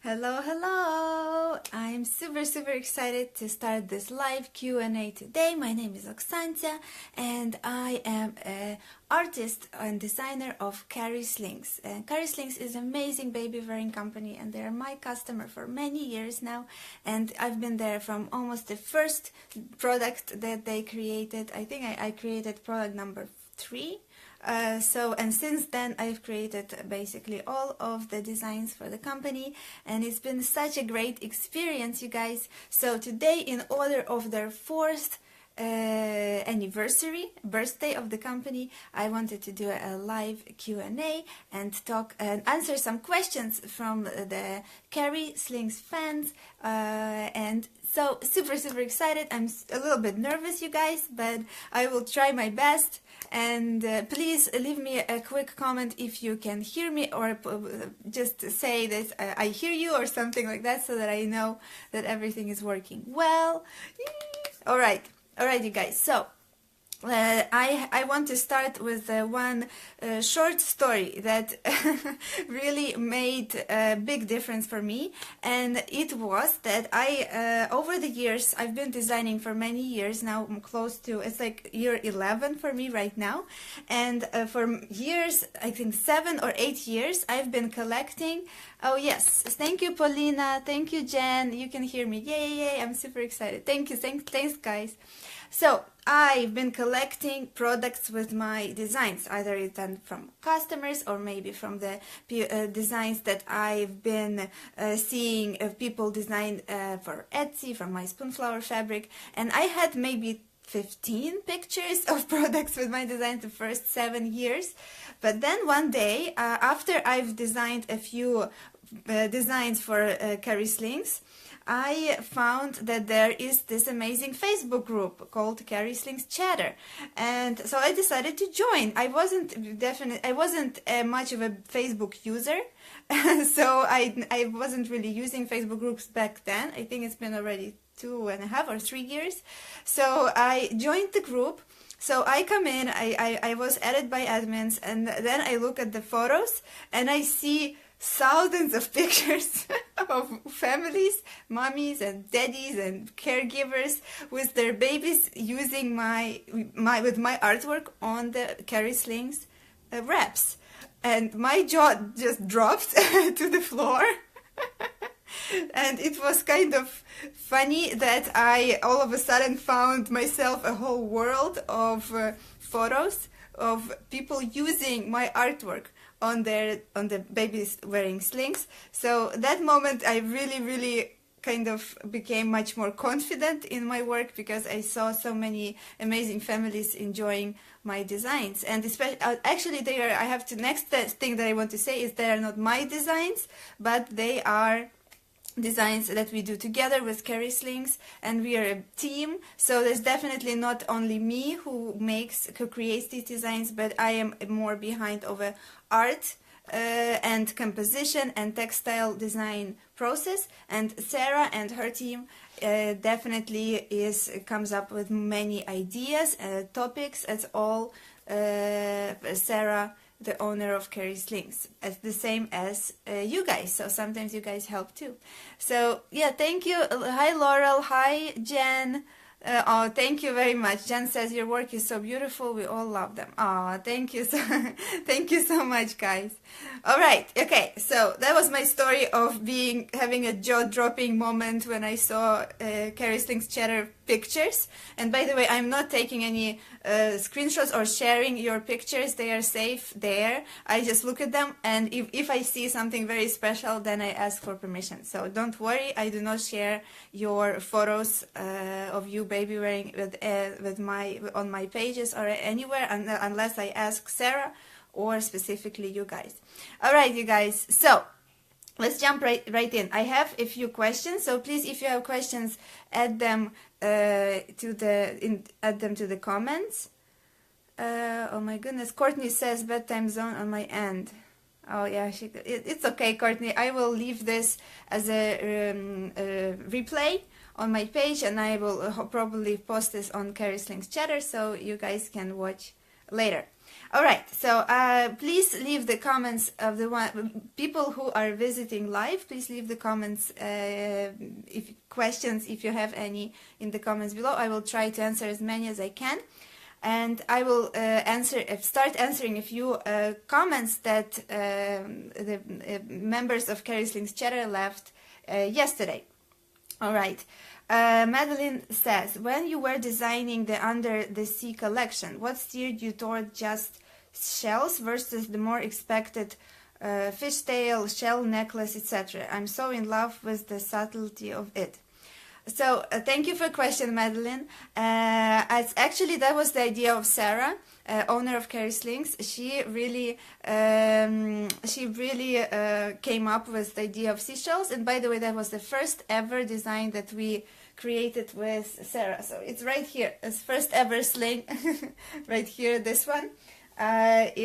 Hello, hello! I'm super excited to start this live Q&A today. My name is Oksancia and I am an artist and designer of Cari Slings. And Cari Slings is an amazing baby wearing company and they are my customer for many years now. And I've been there from almost the first product that they created. I think I created product number 3. And since then I've created basically all of the designs for the company and it's been such a great experience, you guys. So today, in honor of their 4th birthday of the company, I wanted to do a live Q&A and talk and answer some questions from the Cari Slings fans, and so super excited. I'm a little bit nervous, you guys, but I will try my best. And please leave me a quick comment if you can hear me, or just say that I hear you or something like that, so that I know that everything is working well. All right, you guys. So I want to start with one short story that really made a big difference for me, and it was that over the years, I've been designing for many years now. I'm close to, it's like year 11 for me right now, and for years, I think 7 or 8 years, I've been collecting. Oh yes, thank you Paulina, thank you Jen, you can hear me, yay, I'm super excited. Thanks guys. So I've been collecting products with my designs, either it's done from customers or maybe from the designs that I've been seeing people design for Etsy, from my Spoonflower fabric, and I had maybe 15 pictures of products with my design the first 7 years. But then one day, after I've designed a few designs for Cari Slings, I found that there is this amazing Facebook group called Cari Slings Chatter, and so I decided to join. I wasn't much of a Facebook user, so I wasn't really using Facebook groups back then. I think it's been already 2.5 or 3 years. So I joined the group. So I come in, I was added by admins, and then I look at the photos and I see thousands of pictures of families, mommies and daddies and caregivers with their babies using my artwork on the Cari Slings wraps, and my jaw just dropped to the floor. And it was kind of funny that I all of a sudden found myself a whole world of photos of people using my artwork on the babies wearing slings. So that moment I really kind of became much more confident in my work, because I saw so many amazing families enjoying my designs. And especially, actually they are, next thing that I want to say is they are not my designs, but they are designs that we do together with Cari Slings, and we are a team. So there's definitely not only me who creates these designs, but I am more behind of a art and composition and textile design process, and Sarah and her team definitely comes up with many ideas, topics. It's all Sarah, the owner of Cari Slings, as the same as you guys. So sometimes you guys help too. So yeah, thank you. Hi Laurel, hi Jen. Oh, thank you very much. Jen says your work is so beautiful. We all love them. Oh, thank you thank you so much, guys. All right, okay. So that was my story of having a jaw-dropping moment when I saw Cari Slings Chatter pictures. And by the way, I'm not taking any screenshots or sharing your pictures. They are safe there. I just look at them, and if I see something very special, then I ask for permission. So don't worry, I do not share your photos of you baby wearing on my pages or anywhere unless I ask Sarah or specifically you guys. All right, you guys. So let's jump right in. I have a few questions, so please, if you have questions, add them to the comments. Oh my goodness, Courtney says bedtime zone on my end. Oh yeah, it's okay, Courtney. I will leave this as a replay on my page, and I will probably post this on Cari Slings Chatter so you guys can watch later. All right, so please leave the comments of the people who are visiting live. Please leave the comments, questions, if you have any, in the comments below. I will try to answer as many as I can, and I will start answering a few comments that the members of Cari Slings Chatter left yesterday. All right. Madeline says, when you were designing the Under the Sea collection, what steered you toward just shells versus the more expected fishtail, shell necklace, etc.? I'm so in love with the subtlety of it. So thank you for the question, Madeline. Actually, that was the idea of Sarah, owner of Cari Slings. She really came up with the idea of seashells. And by the way, that was the first ever design that we created with Sarah. So it's right here, it's first ever sling, right here. This one, that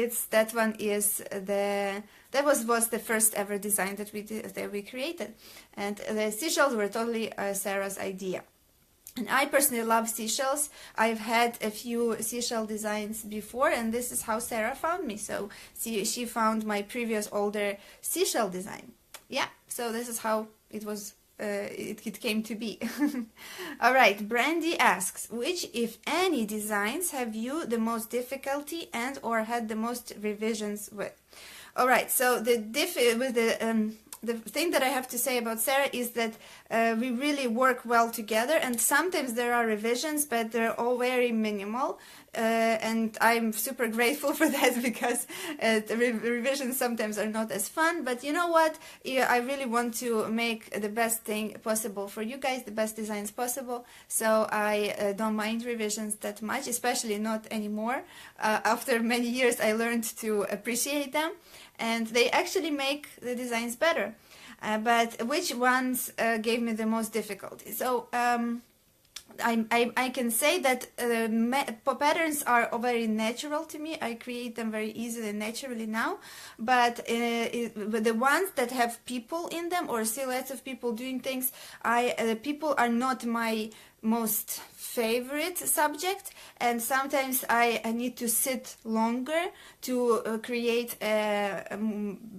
was the first ever design that we created, and the seashells were totally Sarah's idea. And I personally love seashells. I've had a few seashell designs before, and this is how Sarah found me. So she found my previous older seashell design. Yeah, so this is how it was. It came to be. All right, Brandy asks, which, if any, designs have you the most difficulty and or had the most revisions with? All right, so the thing that I have to say about Sarah is that we really work well together, and sometimes there are revisions, but they're all very minimal, and I'm super grateful for that, because the revisions sometimes are not as fun. But you know what? I really want to make the best thing possible for you guys, the best designs possible, so I don't mind revisions that much, especially not anymore. After many years, I learned to appreciate them, and they actually make the designs better. But which ones gave me the most difficulty? So I can say that patterns are very natural to me. I create them very easily and naturally now. But the ones that have people in them, or silhouettes of people doing things, people are not my most favorite subject, and sometimes I need to sit longer to create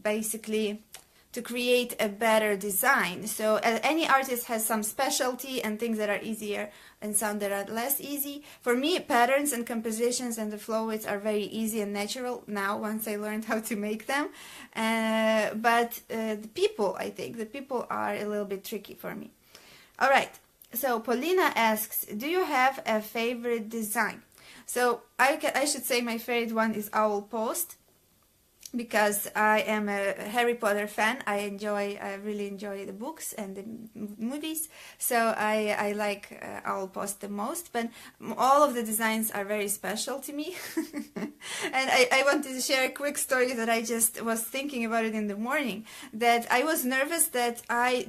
basically to create a better design. So any artist has some specialty and things that are easier and some that are less easy. For me, patterns and compositions and the flowets are very easy and natural now, once I learned how to make them. But the people, I think, the people are a little bit tricky for me. All right, so Paulina asks, do you have a favorite design? So I should say my favorite one is Owl Post, because I am a Harry Potter fan. I really enjoy the books and the movies, so I like Owl Post the most. But all of the designs are very special to me. And I wanted to share a quick story that I just was thinking about it in the morning, that I was nervous that I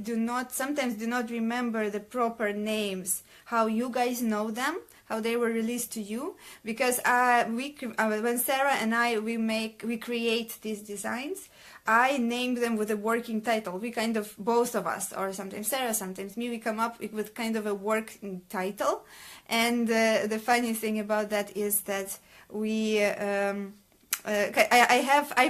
sometimes do not remember the proper names, how you guys know them, how they were released to you, because when Sarah and we create these designs, I name them with a working title. We kind of, both of us, or sometimes Sarah, sometimes me, we come up with kind of a working title. And the funny thing about that is that I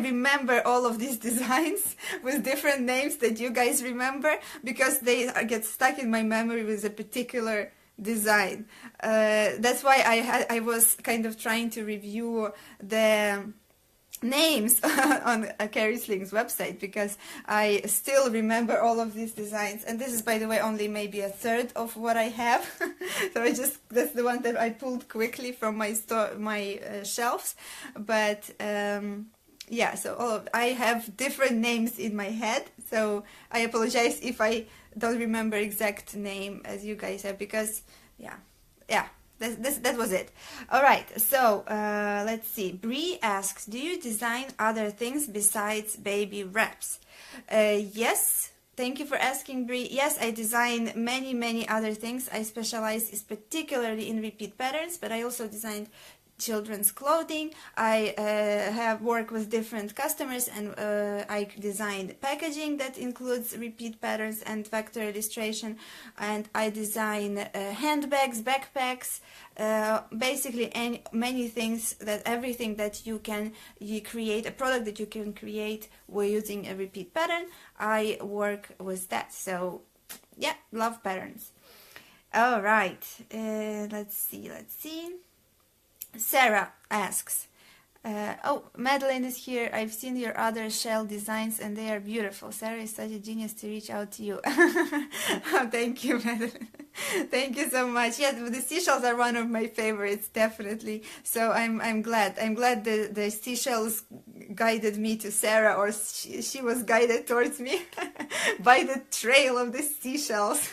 remember all of these designs with different names that you guys remember, because they get stuck in my memory with a particular design. That's why I was kind of trying to review the names on Cari Slings website, because I still remember all of these designs, and this is, by the way, only maybe a third of what I have. So that's the one that I pulled quickly from my shelves. But yeah, so I have different names in my head, so I apologize if I don't remember exact name as you guys have, because yeah, that was it. All right, so let's see. Bree asks, do you design other things besides baby wraps? Yes, thank you for asking, Bree. Yes, I design many other things. I specialize particularly in repeat patterns, but I also designed children's clothing. I have worked with different customers, and I designed packaging that includes repeat patterns and vector illustration, and I design handbags, backpacks, basically many things, that everything that you create, a product that you can create using a repeat pattern, I work with that. So yeah, love patterns. All right, let's see. Sarah asks, oh, Madeline is here. I've seen your other shell designs and they are beautiful. Sarah is such a genius to reach out to you. Oh, thank you, Madeline. Thank you so much. Yes, the seashells are one of my favorites, definitely. So I'm glad. I'm glad the seashells guided me to Sarah, or she was guided towards me by the trail of the seashells.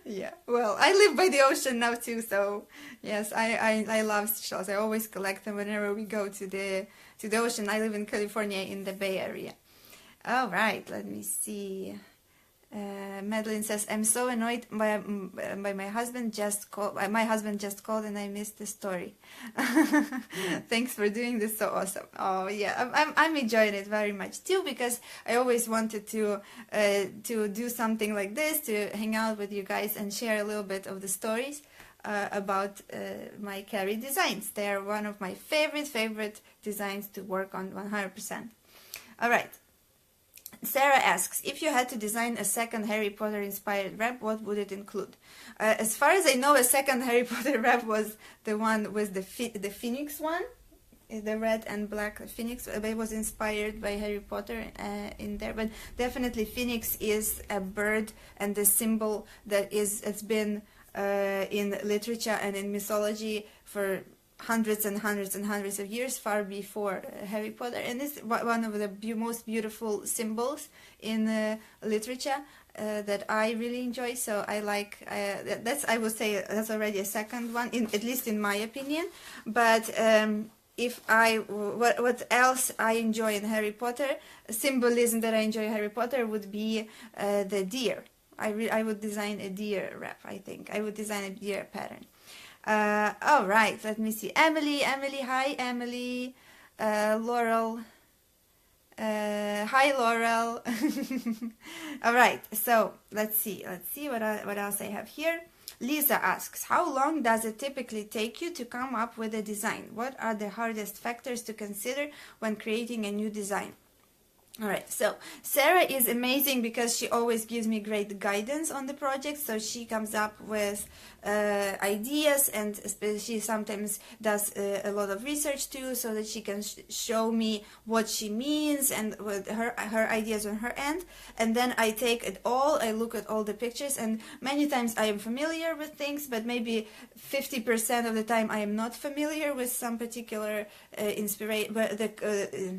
Yeah, well, I live by the ocean now too, so yes, I love seashells. I always collect them whenever we go to the ocean. I live in California, in the Bay Area. All right, let me see. Madeline says, I'm so annoyed by my husband just called. My husband just called and I missed the story. Thanks for doing this, so awesome. Oh yeah, I'm enjoying it very much too, because I always wanted to do something like this, to hang out with you guys and share a little bit of the stories about my Cari designs. They are one of my favorite designs to work on 100%. All right. Sarah asks, if you had to design a second Harry Potter inspired wrap, what would it include? As far as I know, a second Harry Potter wrap was the one with the phoenix one, the red and black phoenix. It was inspired by Harry Potter in there, but definitely phoenix is a bird and the symbol that it's been in literature and in mythology for hundreds and hundreds of years, far before Harry Potter, and it's one of the most beautiful symbols in literature that I really enjoy. So I like that's, I would say that's already a second one, at least in my opinion. But if what else I enjoy in Harry Potter, symbolism that I enjoy in Harry Potter would be the deer. I would design a deer wrap. I think I would design a deer pattern. All right, let me see. Emily, hi Emily. Laurel, hi Laurel. All right, so let's see what else I have here. Lisa asks, how long does it typically take you to come up with a design? What are the hardest factors to consider when creating a new design? All right, so Sarah is amazing because she always gives me great guidance on the project. So she comes up with ideas, and she sometimes does a lot of research too, so that she can show me what she means and what her ideas on her end. And then I take it all, I look at all the pictures, and many times I am familiar with things, but maybe 50% of the time I am not familiar with some particular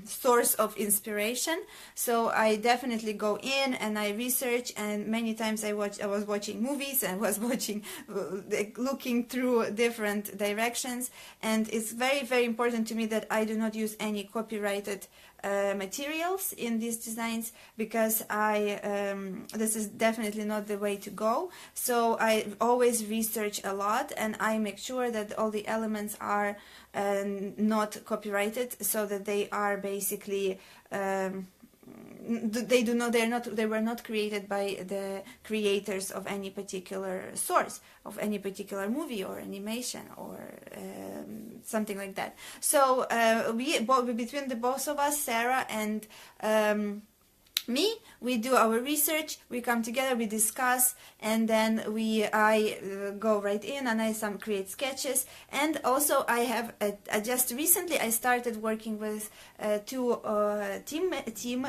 source of inspiration. So I definitely go in and I research, and many times I was watching movies and was looking through different directions. And it's very important to me that I do not use any copyrighted materials in these designs, because this is definitely not the way to go. So I always research a lot, and I make sure that all the elements are not copyrighted, so that they are basically they were not created by the creators of any particular source, of any particular movie or animation or something like that. So between the both of us, Sarah and me, we do our research, we come together, we discuss, and then I go right in and I create sketches. And also I have just recently I started working with two team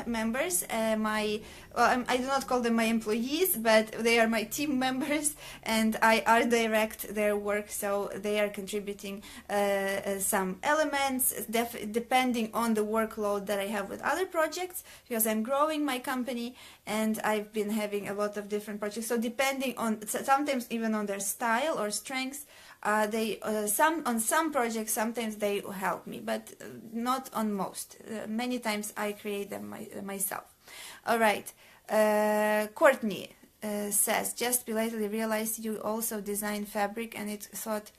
members. I do not call them my employees, but they are my team members, and I art direct their work, so they are contributing some elements depending on the workload that I have with other projects, because I'm growing my company and I've been having a lot of different projects. So depending on, sometimes even on their style or strengths, on some projects sometimes they help me, but not on most. Many times I create them myself. All right, Courtney says, just belatedly realized you also design fabric, and it thought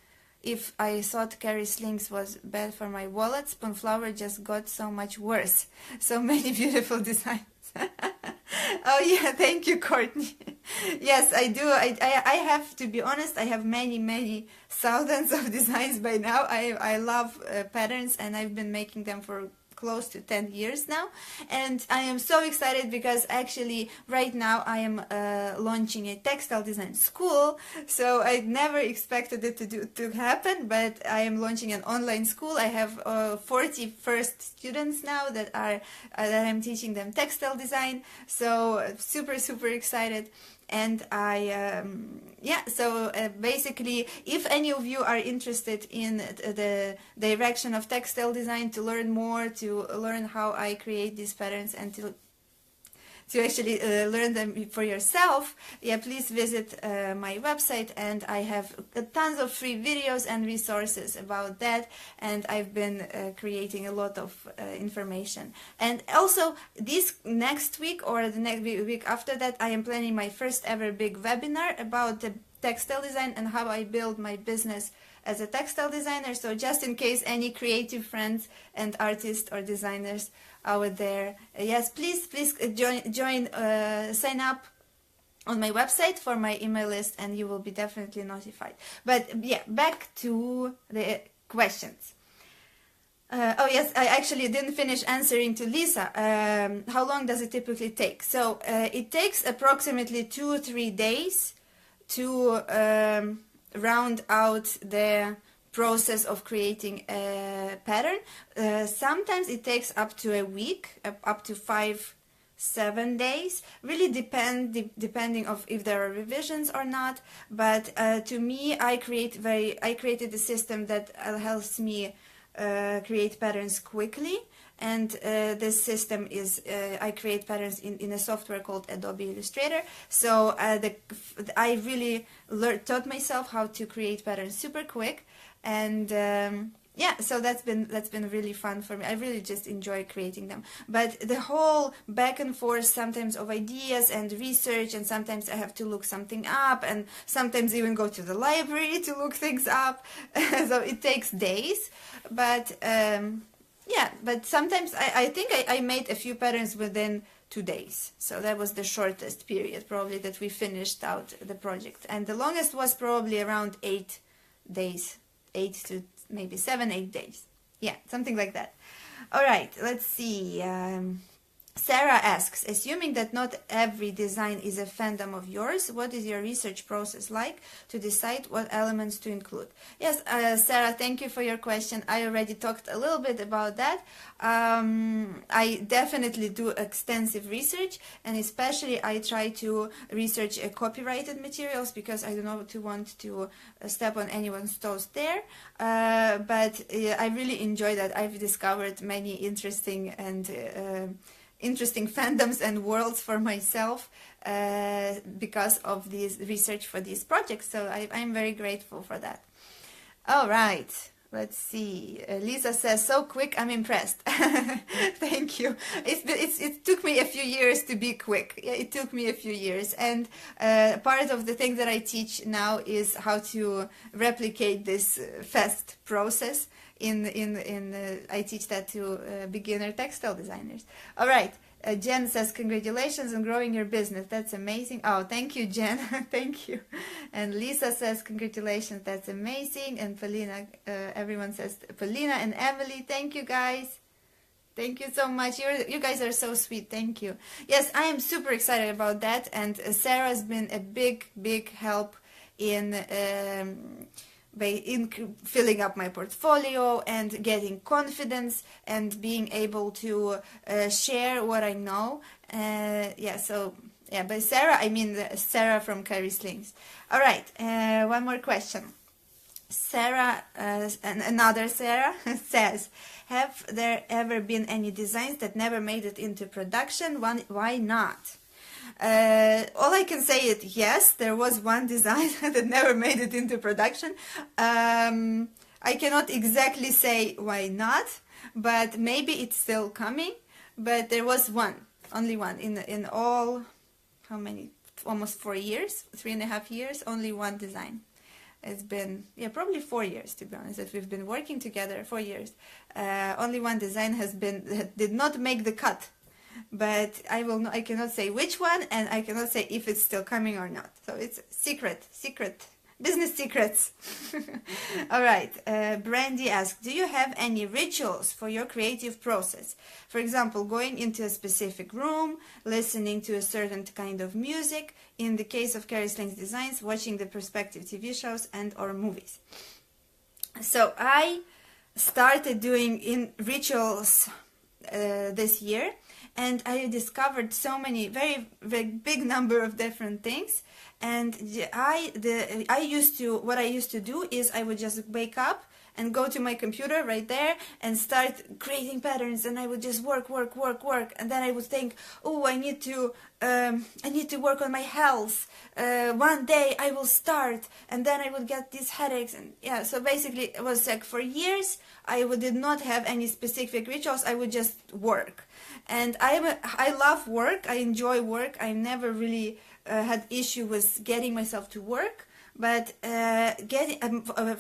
if I thought Cari Slings was bad for my wallet, Spoonflower just got so much worse. So many beautiful designs. Oh yeah, thank you, Courtney. Yes, I do. I have to be honest, I have many thousands of designs by now. I love patterns, and I've been making them for close to 10 years now, and I am so excited because actually right now I am launching a textile design school. So I never expected it to happen, but I am launching an online school. I have 40 first students now that I'm teaching them textile design, so super excited. And basically, if any of you are interested in the direction of textile design, to learn more, to learn how I create these patterns, and to actually learn them for yourself, yeah, please visit my website, and I have tons of free videos and resources about that, and I've been creating a lot of information. And also this next week or the next week after that, I am planning my first ever big webinar about the textile design and how I build my business as a textile designer. So just in case any creative friends and artists or designers out there, yes, please join, sign up on my website for my email list, and you will be definitely notified. But yeah, back to the questions. Oh yes, I actually didn't finish answering to Lisa. How long does it typically take? So it takes approximately 2-3 days to round out the process of creating a pattern. Sometimes it takes up to a week, up to 5-7 days, really depending of if there are revisions or not. But to me, I created a system that helps me create patterns quickly. And this system is, I create patterns in a software called Adobe Illustrator. So I really taught myself how to create patterns super quick. And yeah, so that's been really fun for me. I really just enjoy creating them. But the whole back and forth sometimes of ideas and research, and sometimes I have to look something up, and sometimes even go to the library to look things up. So it takes days. But yeah, but sometimes I think I made a few patterns within 2 days. So that was the shortest period probably that we finished out the project. And the longest was probably around 8 days, 8 to maybe 7-8 days. Yeah, something like that. All right, let's see. Sarah asks, assuming that not every design is a fandom of yours, what is your research process like to decide what elements to include? Yes, Sarah, thank you for your question. I already talked a little bit about that. I definitely do extensive research, and especially I try to research copyrighted materials, because I do not want to step on anyone's toes there. But I really enjoy that. I've discovered many interesting fandoms and worlds for myself because of this research for these projects. So I'm very grateful for that. All right, let's see. Lisa says, so quick, I'm impressed. Thank you. It took me a few years to be quick. Yeah, it took me a few years. And part of the thing that I teach now is how to replicate this fast process. I teach that to beginner textile designers. All right. Jen says, congratulations on growing your business. That's amazing. Oh, thank you, Jen. Thank you. And Lisa says, congratulations. That's amazing. And Polina, everyone says, Polina and Emily, thank you, guys. Thank you so much. You guys are so sweet. Thank you. Yes, I am super excited about that. And Sarah's been a big help in filling up my portfolio and getting confidence and being able to share what I know. By Sarah, I mean Sarah from Cari Slings. All right, one more question. Sarah, another Sarah, says, have there ever been any designs that never made it into production? Why not? All I can say is yes, there was one design that never made it into production. I cannot exactly say why not, but maybe it's still coming. But there was only one in all, how many? Almost 4 years, 3.5 years, only one design It's been, yeah, probably 4 years, to be honest, that we've been working together, 4 years. Only one design did not make the cut, but I cannot say which one, and I cannot say if it's still coming or not. So it's secret, business secrets. All right. Brandy asks, do you have any rituals for your creative process? For example, going into a specific room, listening to a certain kind of music. In the case of Cari Slings Designs, watching the perspective TV shows and or movies. So I started doing rituals this year, and I discovered so many very big number of different things. And what I used to do is I would just wake up and go to my computer right there and start creating patterns, and I would just work, and then I would think, oh, I need to work on my health. One day I will start, and then I would get these headaches, and yeah. So basically, it was like for years I did not have any specific rituals. I would just work, and I love work. I enjoy work. I never really had issue with getting myself to work. But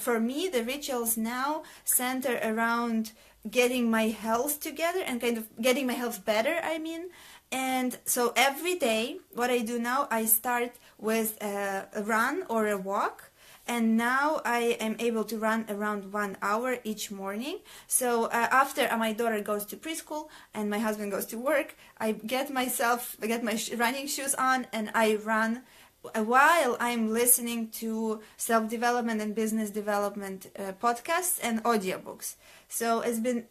for me, the rituals now center around getting my health together and kind of getting my health better, I mean. And so every day, what I do now, I start with a run or a walk. And now I am able to run around 1 hour each morning. So after my daughter goes to preschool and my husband goes to work, I get my running shoes on and I run while I'm listening to self-development and business development podcasts and audiobooks. So it's been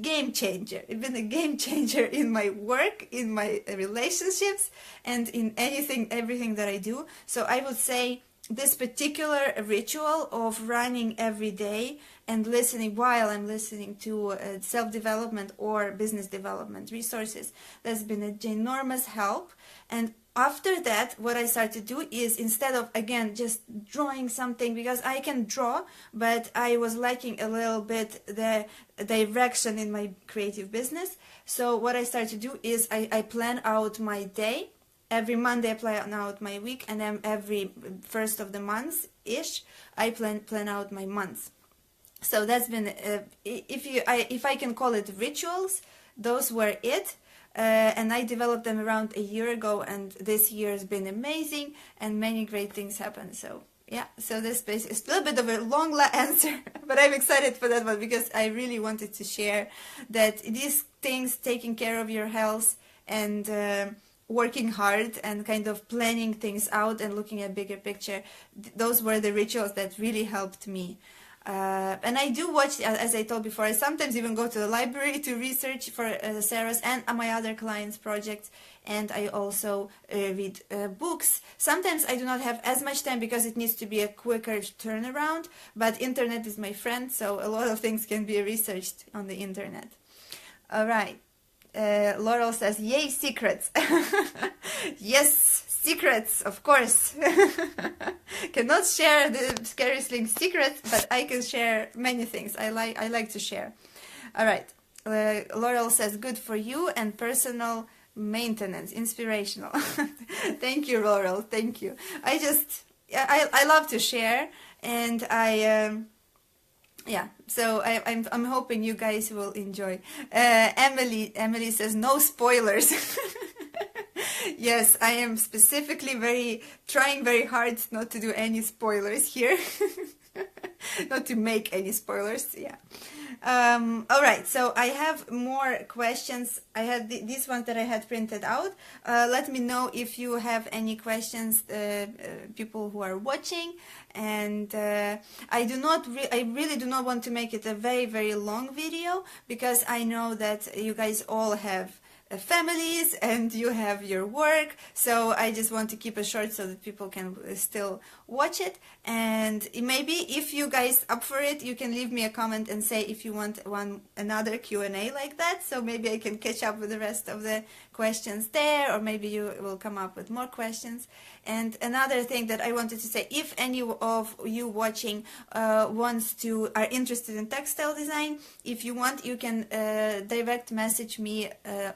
game changer. It's been a game changer in my work, in my relationships, and in everything that I do. So I would say this particular ritual of running every day and listening while I'm listening to self-development or business development resources, that's been an enormous help. And after that, what I start to do is, instead of, again, just drawing something, because I can draw, but I was lacking a little bit the direction in my creative business. So what I start to do is I plan out my day. Every Monday I plan out my week, and then every first of the month-ish, I plan out my months. So that's been, if I can call it rituals, those were it. And I developed them around a year ago, and this year has been amazing, and many great things happened. So yeah, so this space is a little bit of a long answer, but I'm excited for that one because I really wanted to share that these things, taking care of your health and working hard and kind of planning things out and looking at bigger picture, those were the rituals that really helped me. And I do watch, as I told before, I sometimes even go to the library to research for Sarah's and my other clients' projects, and I also read books. Sometimes I do not have as much time because it needs to be a quicker turnaround, but internet is my friend, so a lot of things can be researched on the internet. All right. Laurel says, yay, secrets. Yes, secrets, of course. Cannot share the Cari Slings secrets, but I can share many things. I like to share. All right. Laurel says, good for you and personal maintenance, inspirational. Thank you, Laurel. Thank you. I love to share, and yeah, so I'm hoping you guys will enjoy. Emily says, no spoilers. Yes, I am specifically trying very hard not to do any spoilers here. Not to make any spoilers, yeah. All right, so I have more questions. I had these ones that I had printed out. Let me know if you have any questions, people who are watching. And I really do not want to make it a very, very long video, because I know that you guys all have families and you have your work, so I just want to keep it short so that people can still watch it. And maybe if you guys up for it, you can leave me a comment and say if you want another Q&A like that, so maybe I can catch up with the rest of the questions there, or maybe you will come up with more questions. And another thing that I wanted to say, if any of you watching are interested in textile design, if you want, you can direct message me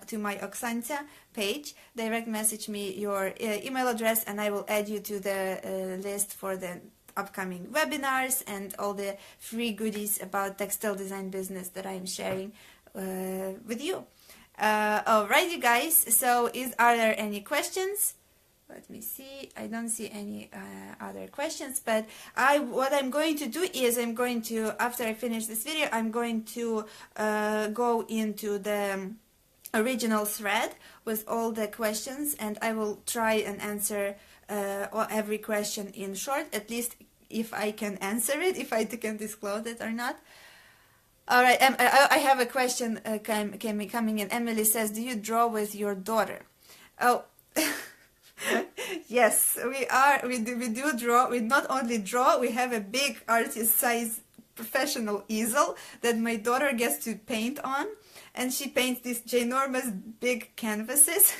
to my Oksancia page. Direct message me your email address, and I will add you to the list for the upcoming webinars and all the free goodies about textile design business that I'm sharing with you. All right, you guys. So, are there any questions? Let me see. I don't see any other questions, but what I'm going to do is I'm going to, after I finish this video, I'm going to go into the original thread with all the questions, and I will try and answer every question in short, at least if I can answer it, if I can disclose it or not. All right, I have a question coming in. Emily says, do you draw with your daughter? Oh, yes, we do draw. We not only draw, we have a big artist size professional easel that my daughter gets to paint on, and she paints these ginormous big canvases.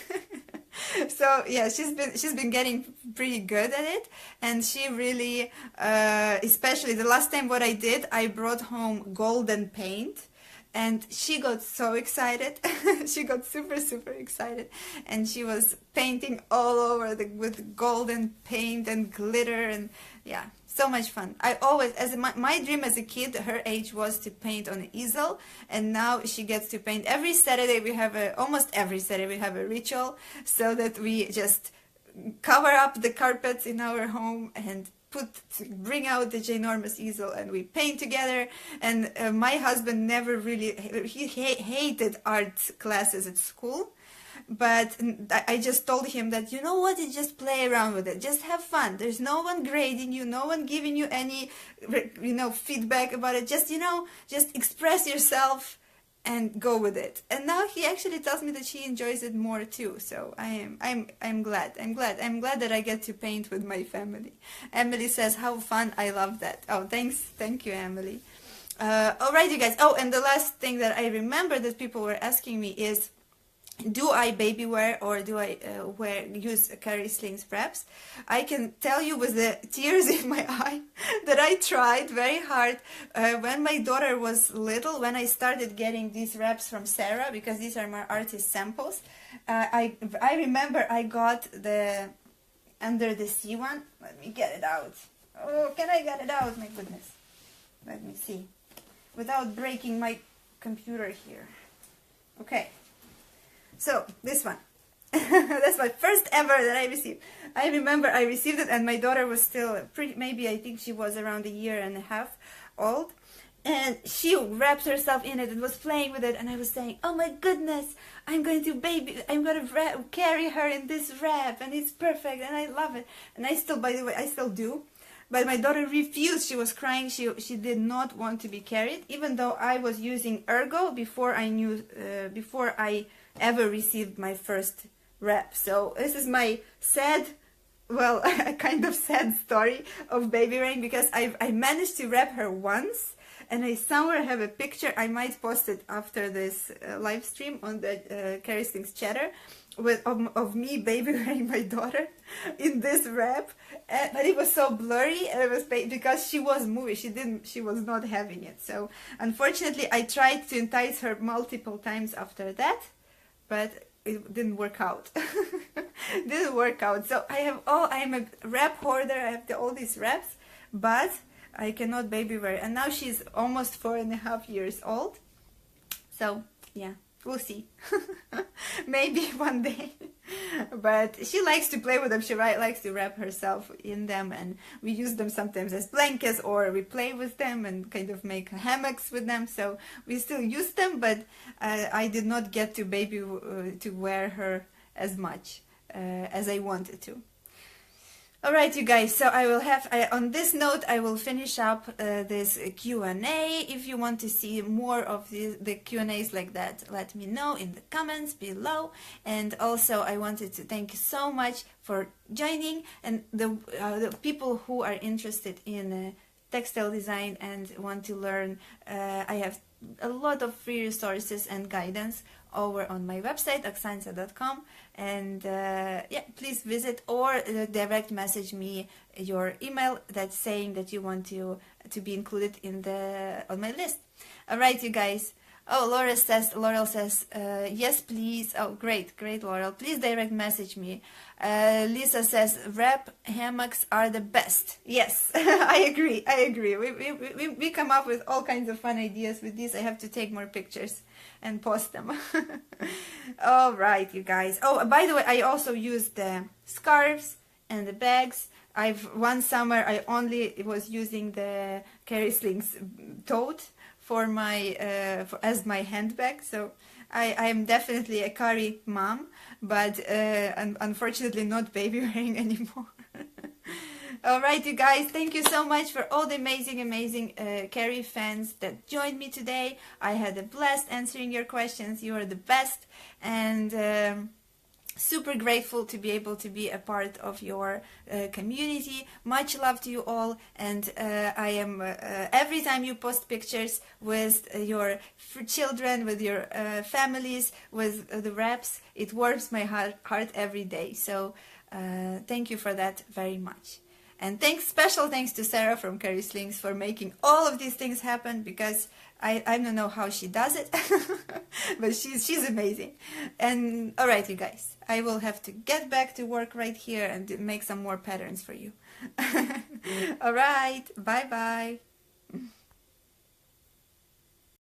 So yeah, she's been getting pretty good at it, and she really, especially the last time what I did, I brought home golden paint, and she got so excited. She got super excited, and she was painting all over with golden paint and glitter, and yeah, so much fun. I always, my dream as a kid, her age, was to paint on an easel, and now she gets to paint every Saturday. Almost every Saturday we have a ritual, so that we just cover up the carpets in our home and bring out the ginormous easel, and we paint together. And my husband never really, he hated art classes at school, but I just told him that, you know what, you just play around with it, just have fun. There's no one grading you, no one giving you any, feedback about it. Just, just express yourself and go with it. And now he actually tells me that he enjoys it more too. So I'm glad. I'm glad that I get to paint with my family. Emily says, how fun. I love that. Oh, thanks. Thank you, Emily. All right, you guys. Oh, and the last thing that I remember that people were asking me is, do I baby wear, or do I use Cari Slings wraps? I can tell you with the tears in my eye that I tried very hard when my daughter was little, when I started getting these wraps from Sarah, because these are my artist samples. I remember I got the Under the Sea one. Let me get it out. Oh, can I get it out? My goodness. Let me see. Without breaking my computer here. Okay. So, this one. That's my first ever that I received. I remember I received it, and my daughter was still maybe I think she was around 1.5 years old. And she wrapped herself in it and was playing with it, and I was saying, oh my goodness, I'm going to carry her in this wrap, and it's perfect, and I love it. And I still, by the way, I still do. But my daughter refused. She was crying. She did not want to be carried, even though I was using Ergo before I ever received my first wrap. So this is my sad, well, kind of sad story of baby wearing, because I managed to wrap her once, and I somewhere have a picture. I might post it after this live stream on the Cari Slings chatter, of me baby wearing my daughter in this wrap, but it was so blurry, and it was because she was moving. She was not having it. So unfortunately, I tried to entice her multiple times after that, but it didn't work out. Didn't work out. So I'm a wrap hoarder. I have all these wraps, but I cannot baby wear. And now she's almost 4.5 years old. So yeah, we'll see. Maybe one day. But she likes to play with them. She likes to wrap herself in them, and we use them sometimes as blankets, or we play with them and kind of make hammocks with them. So we still use them, but I did not get to wear her as much as I wanted to. Alright, you guys, so on this note, I will finish up this Q&A. If you want to see more of the Q&As like that, let me know in the comments below. And also, I wanted to thank you so much for joining, and the people who are interested in textile design and want to learn. I have a lot of free resources and guidance over on my website, oksancia.com, and yeah, please visit, or direct message me your email that's saying that you want to be included on my list. All right, you guys, Oh, Laurel says, yes, please. Oh, great, great, Laurel. Please direct message me. Lisa says, wrap hammocks are the best. Yes, I agree. I agree. We come up with all kinds of fun ideas with this. I have to take more pictures and post them. All right, you guys. Oh, by the way, I also used the scarves and the bags. One summer I only was using the Cari Slings tote for my as my handbag. So I am definitely a Cari mom, but unfortunately not baby wearing anymore. All right, you guys, thank you so much for all the amazing Cari fans that joined me today. I had a blast answering your questions. You are the best, and super grateful to be able to be a part of your community. Much love to you all, and I am every time you post pictures with your children, with your families, with the wraps, it warms my heart every day. So thank you for that very much. And special thanks to Sarah from Cari Slings for making all of these things happen, because I don't know how she does it, but she's amazing. And all right, you guys, I will have to get back to work right here and make some more patterns for you. All right, bye-bye.